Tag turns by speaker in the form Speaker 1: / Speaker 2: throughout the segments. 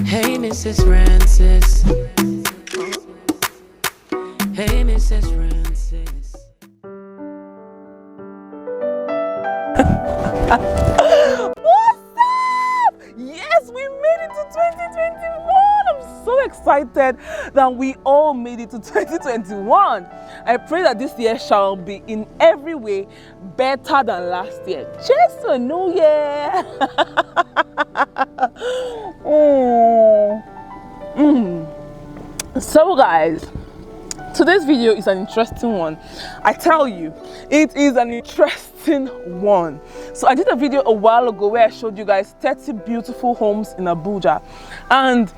Speaker 1: Hey, Mrs. Francis. Hey, Mrs. Francis.
Speaker 2: What's up? Yes, we made it to 2021. I'm so excited that we all made it to 2021. I pray that this year shall be in every way better than last year. Cheers to a new year. So guys, today's video is an interesting one. I tell you, it is an interesting one. So I did a video a while ago where I showed you guys 30 beautiful homes in Abuja, and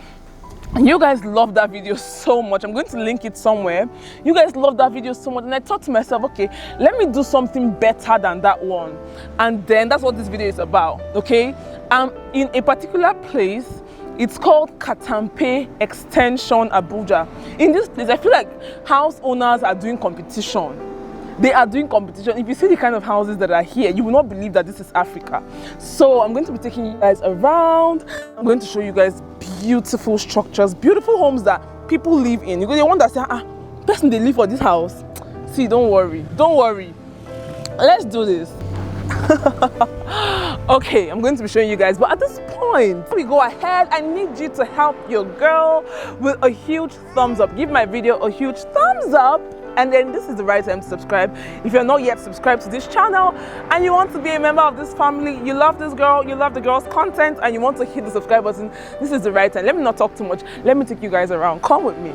Speaker 2: you guys loved that video so much. I'm going to link it somewhere. You guys loved that video so much, and I thought to myself, okay, let me do something better than that one. And then that's what this video is about. Okay, I'm in a particular place. It's called Katampe Extension, Abuja. In this place, I feel like house owners are doing competition. They are doing competition. If you see the kind of houses that are here, you will not believe that this is Africa. So I'm going to be taking you guys around. I'm going to show you guys beautiful structures, beautiful homes that people live in. You go, they wonder, say, person they live for this house. See, don't worry. Let's do this. Okay, I'm going to be showing you guys, but at this point, we go ahead. I need you to help your girl with a huge thumbs up. Give my video a huge thumbs up, and then this is the right time to subscribe. If you're not yet subscribed to this channel and you want to be a member of this family, you love this girl, you love the girl's content, and you want to hit the subscribe button, this is the right time. Let me not talk too much. Let me take you guys around. Come with me.